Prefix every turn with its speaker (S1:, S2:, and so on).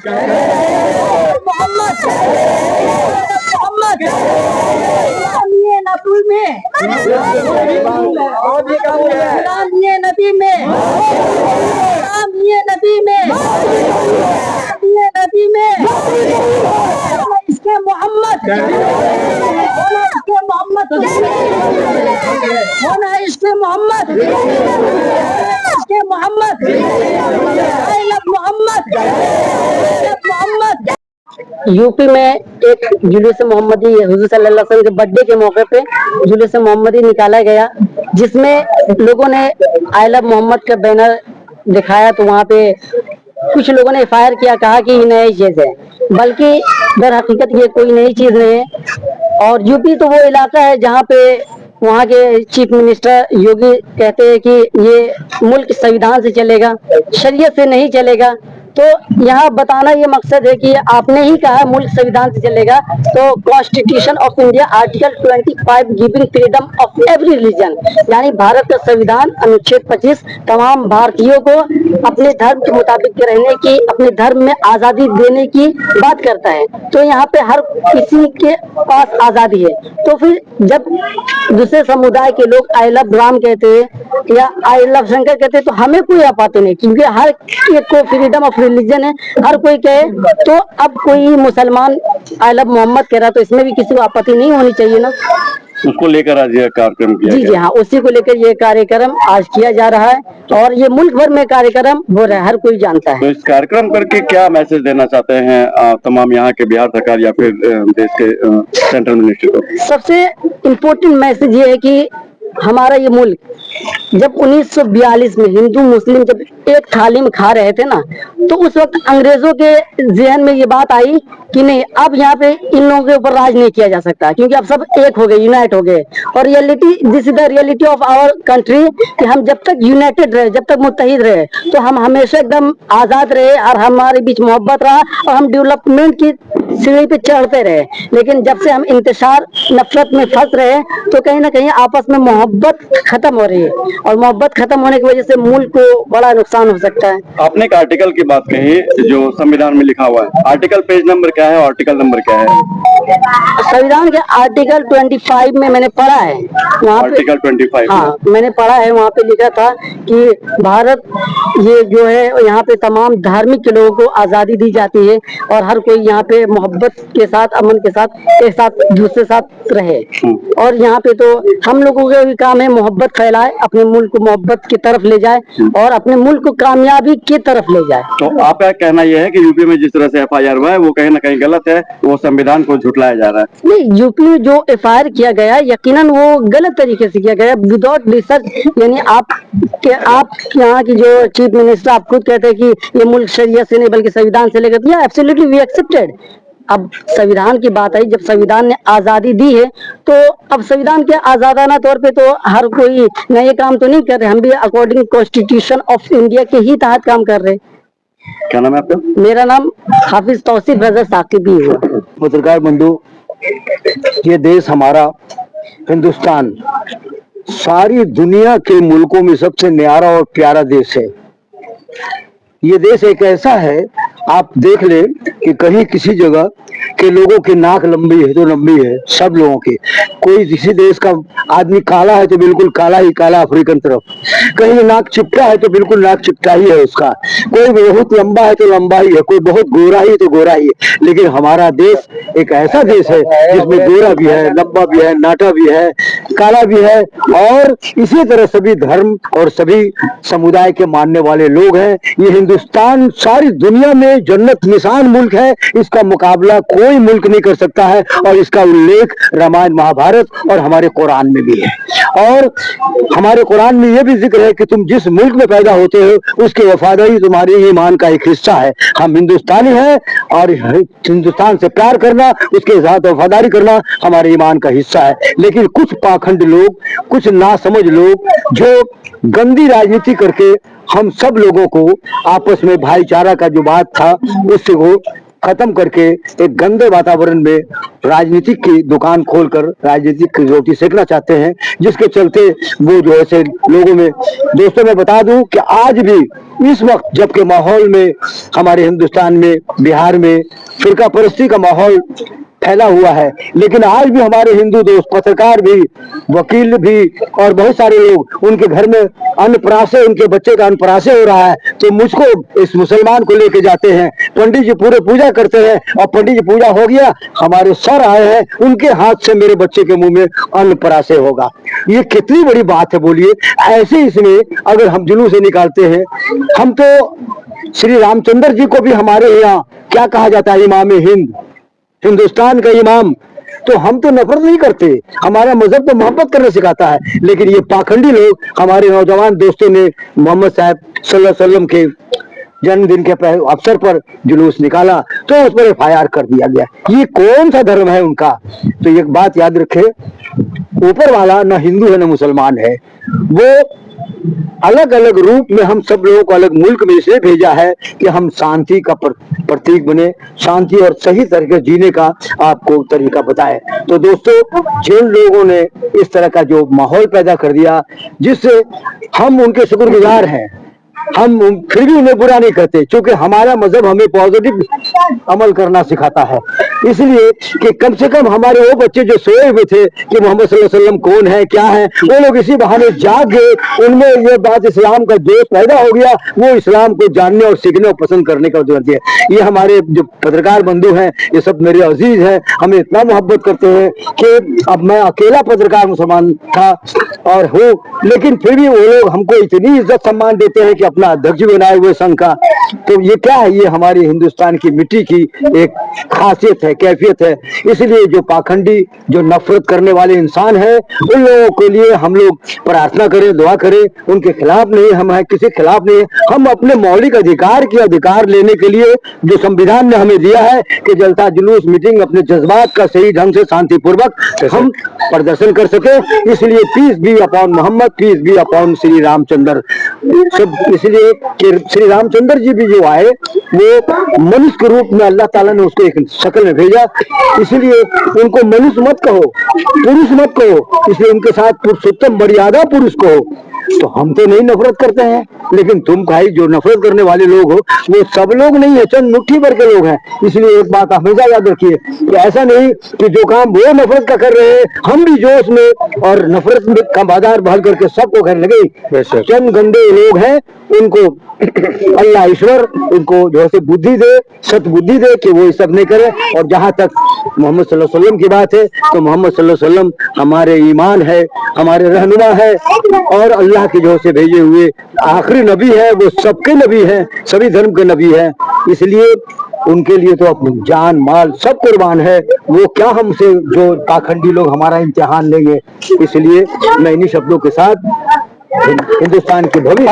S1: मोहम्मद मोहम्मद ये नबी में ये नबी में ये नबी में ये नबी में इसके मोहम्मद इसके मोहम्मद होना इसके मोहम्मद इसके Muhammad I love Muhammad Muhammad. UP में एक जुलूस मोहम्मदी हुजूर सल्लल्लाहु अलैहि वसल्लम के बर्थडे के मौके पे जुलूस मोहम्मदी निकाला गया, जिसमें लोगों ने आई लव मोहम्मद का बैनर दिखाया। तो वहाँ पे कुछ लोगों ने फायर किया, कहा कि ये नई चीज है, बल्कि दर हकीकत ये कोई नई चीज नहीं है। और यूपी तो वो इलाका है जहाँ पे वहाँ के चीफ मिनिस्टर योगी कहते हैं कि ये मुल्क संविधान से चलेगा, शरीयत से नहीं चलेगा। तो यहाँ बताना ये मकसद है कि आपने ही कहा मुल्क संविधान से चलेगा, तो constitution of India article 25 giving freedom of every religion, यानी भारत का संविधान अनुच्छेद 25 तमाम भारतीयों को अपने धर्म के मुताबिक रहने की, अपने धर्म में आजादी देने की बात करता है। तो यहाँ पे हर किसी के पास आजादी है। तो फिर जब दूसरे समुदाय के लोग आई लव राम कहते हैं या आई लव शंकर कहते हैं, तो हमें कोई आपत्ति नहीं, क्योंकि हर एक को फ्रीडम ऑफ रिलीजन है, हर कोई कहे। तो अब कोई मुसलमान आई लव मोहम्मद कह रहा, तो इसमें भी किसी को आपत्ति नहीं होनी चाहिए ना।
S2: उसको लेकर आज यह कार्यक्रम किया
S1: जी हाँ, उसी को लेकर ये कार्यक्रम आज किया जा रहा है और ये मुल्क भर में कार्यक्रम हो रहा है, हर कोई जानता है।
S2: तो इस कार्यक्रम करके क्या मैसेज देना चाहते हैं तमाम यहाँ के बिहार सरकार या फिर देश के सेंट्रल मिनिस्टर को?
S1: सबसे इम्पोर्टेंट मैसेज ये है कि हमारा ये मुल्क जब 1942 में हिंदू मुस्लिम जब एक थाली में खा रहे थे ना, तो उस वक्त अंग्रेजों के जहन में ये बात आई कि नहीं, अब यहाँ पे इन लोगों के ऊपर राज नहीं किया जा सकता, क्योंकि अब सब एक हो गए, यूनाइट हो गए। और reality, this is the reality of our country, कि हम जब तक यूनाइटेड रहे, जब तक मुत्तहिद रहे, तो हम हमेशा एकदम आजाद रहे और हमारे बीच मोहब्बत रहा और हम डेवलपमेंट की सीढ़ी पे चढ़ते रहे। लेकिन जब से हम इंतशार नफरत में फंस रहे, तो कहीं ना कहीं आपस में मोहब्बत खत्म हो रही है, और मोहब्बत खत्म होने की वजह से मुल्क को बड़ा नुकसान हो सकता है।
S2: आपने एक आर्टिकल की बात कही जो संविधान में लिखा हुआ है, आर्टिकल पेज नंबर क्या है, आर्टिकल नंबर क्या है?
S1: संविधान के आर्टिकल 25 में मैंने पढ़ा है, वहाँ पे
S2: आर्टिकल 25
S1: हाँ मैंने पढ़ा है, वहाँ पे लिखा था कि भारत ये जो है यहाँ पे तमाम धार्मिक के लोगों को आजादी दी जाती है और हर कोई यहाँ पे मोहब्बत के साथ, अमन के साथ, एक साथ दूसरे साथ रहे। और यहाँ पे तो हम लोगों का भी काम है मोहब्बत फैलाए, अपने मुल्क को मोहब्बत की तरफ ले जाए और अपने मुल्क को कामयाबी की तरफ ले जाए।
S2: तो आपका कहना यह है कि यूपी में जिस तरह से FIR हुआ है वो कहीं ना कहीं गलत है, वो संविधान को झुटलाया जा रहा है?
S1: नहीं, यूपी में जो FIR किया गया यकीनन वो गलत तरीके से किया गया, विदाउट रिसर्च। यानी आप यहाँ की जो चीफ मिनिस्टर आप खुद कहते हैं कि ये मुल्क शरीयत से नहीं बल्कि संविधान से लेकर, या एब्सोल्युटली वी एक्सेप्टेड। अब संविधान की बात आई, जब संविधान ने आजादी दी है, तो अब संविधान के आजादाना तौर पे तो हर कोई नए काम तो नहीं कर रहे, हम भी अकॉर्डिंग कॉन्स्टिट्यूशन ऑफ इंडिया के ही तहत काम कर रहे हैं।
S2: क्या नाम है आपका?
S1: मेरा नाम हाफिज तौसीफ रजा साकिबी है।
S3: पत्रकार बंधु, ये देश हमारा हिंदुस्तान सारी दुनिया के मुल्कों में सबसे न्यारा और प्यारा देश है। ये देश एक ऐसा है, आप देख ले कि कहीं किसी जगह के लोगों की नाक लंबी है तो लंबी है, सब लोगों की। कोई किसी देश का आदमी काला है तो बिल्कुल काला ही काला अफ्रीकन तरफ, कहीं नाक चिपटा है तो बिल्कुल नाक चिपटा ही है उसका, कोई बहुत लंबा है तो लंबा ही है, कोई बहुत गोरा ही तो गोरा ही है। लेकिन हमारा देश एक ऐसा देश है जिसमें गोरा भी है, लंबा भी है, नाटा भी है, काला भी है, और इसी तरह सभी धर्म और सभी समुदाय के मानने वाले लोग हैं। ये हिंदुस्तान सारी दुनिया में जन्नत निशान मुल्क है, इसका मुकाबला कोई मुल्क नहीं कर सकता है, और इसका उल्लेख रामायण महाभारत और हमारे कुरान में भी है। और हमारे कुरान में यह भी जिक्र है कि तुम जिस मुल्क में पैदा होते हो उसकी वफादारी तुम्हारे ईमान का एक हिस्सा है। हम हिंदुस्तानी हैं और हिंदुस्तान से प्यार करना, उसके साथ वफादारी करना हमारे ईमान का हिस्सा है। लेकिन कुछ पाखंड लोग, कुछ नासमझ लोग जो गंदी राजनीति करके हम सब लोगों को आपस में भाईचारा का जो बात था उससे वो खत्म करके एक गंदे वातावरण में राजनीतिक की दुकान खोलकर राजनीतिक की रोटी सेकना चाहते हैं, जिसके चलते वो जो ऐसे लोगों में, दोस्तों मैं बता दूं कि आज भी इस वक्त जबकि माहौल में हमारे हिंदुस्तान में, बिहार में फिरका परस्ती का माहौल फैला हुआ है, लेकिन आज भी हमारे हिंदू दोस्त, पत्रकार भी, वकील भी और बहुत सारे लोग, उनके घर में अन्नप्राशन, उनके बच्चे का अन्नप्राशन हो रहा है तो मुझको, इस मुसलमान को लेके जाते हैं, पंडित जी पूरे पूजा करते हैं और पंडित जी पूजा हो गया, हमारे सर आए हैं, उनके हाथ से मेरे बच्चे के मुंह में अन्नप्राशन होगा। ये कितनी बड़ी बात है बोलिए। ऐसे इसमें अगर हम जुलूस से निकालते हैं, हम तो श्री रामचंद्र जी को भी हमारे यहाँ क्या कहा जाता है, इमाम हिंद, हिंदुस्तान का इमाम, तो हम तो नफरत नहीं करते, हमारा मजहब तो मोहब्बत करना सिखाता है। लेकिन ये पाखंडी लोग, हमारे नौजवान दोस्तों ने मोहम्मद साहब सल्लल्लाहु अलैहि वसल्लम के जन्मदिन के अवसर पर जुलूस निकाला तो उस पर FIR कर दिया गया। ये कौन सा धर्म है उनका? तो एक बात याद रखे, ऊपर वाला न हिंदू है न मुसलमान है, वो अलग अलग रूप में हम सब लोगों को अलग मुल्क में इसलिए भेजा है कि हम शांति का प्रतीक बने, शांति और सही तरीके जीने का आपको तरीका बताए। तो दोस्तों, जिन लोगों ने इस तरह का जो माहौल पैदा कर दिया, जिससे हम उनके शुक्रगुजार हैं, हम फिर भी उन्हें बुरा नहीं करते, क्योंकि हमारा मजहब हमें पॉजिटिव अमल करना सिखाता है। इसलिए कि कम से कम हमारे वो बच्चे जो सोए हुए थे कि मोहम्मद सल्लल्लाहु अलैहि वसल्लम कौन है, क्या है, वो लोग इसी बहाने जाग गए, उनमें ये बात इस्लाम का जोश पैदा हो गया, वो इस्लाम को जानने और सीखने और पसंद करने का जरूरत है। ये हमारे जो पत्रकार बंधु हैं, ये सब मेरे अजीज हैं, हमें इतना मोहब्बत करते हैं कि अब मैं अकेला पत्रकार मुसलमान था और हूँ, लेकिन फिर भी वो लोग हमको इतनी इज्जत सम्मान देते हैं कि अपना अध्यक्ष बनाए हुए संघ का। तो ये क्या है? ये हमारी हिंदुस्तान की मिट्टी की एक खासियत है, कैफियत है। इसलिए जो पाखंडी, जो नफरत करने वाले इंसान हैं, उन लोगों के लिए हम लोग प्रार्थना करें, दुआ करें, उनके खिलाफ नहीं, हम है किसी खिलाफ नहीं, हम अपने मौलिक अधिकार के अधिकार लेने के लिए जो संविधान ने हमें दिया है कि जलसा जुलूस, मीटिंग, अपने जज्बात का सही ढंग से शांतिपूर्वक हम प्रदर्शन कर सके। इसलिए peace be upon Muhammad, peace be upon Shri Ramchandra. सब इसलिए कि श्री रामचंद्र जी भी जो आए वो मनुष्य के रूप में अल्लाह ताला ने उसको एक शक्ल में भेजा, इसलिए उनको मनुष्य मत कहो, पुरुष मत कहो, इसलिए उनके साथ पुरुषोत्तम मर्यादा पुरुष कहो। तो हम तो नहीं नफरत करते हैं, लेकिन तुम भाई जो नफरत करने वाले लोग हो वो सब लोग नहीं है, चंद मुट्ठी भर के लोग हैं। इसलिए एक बात हमेशा याद रखिए कि ऐसा नहीं कि जो काम वो नफरत का कर रहे हैं हम भी जोश में और नफरत का बाजार बहाल करके सबको करने लगे। चंद गंदे लोग हैं, उनको अल्लाह ईश्वर उनको जो है बुद्धि दे, सतबुद्धि दे कि वो ये सब नहीं करे। और जहां तक मोहम्मद सल्लल्लाहु अलैहि वसल्लम की बात है तो मोहम्मद सल्लल्लाहु अलैहि वसल्लम हमारे ईमान है, हमारे रहनुमा है और अल्लाह के जो से भेजे हुए आखिरी नबी है, वो सबके नबी है, सभी धर्म के नबी है। इसलिए उनके लिए तो अपनी जान माल सब कुर्बान है, वो क्या हमसे जो पाखंडी लोग हमारा इम्तिहान लेंगे। इसलिए मैं इन्हीं शब्दों के साथ हिंदुस्तान के भविष्य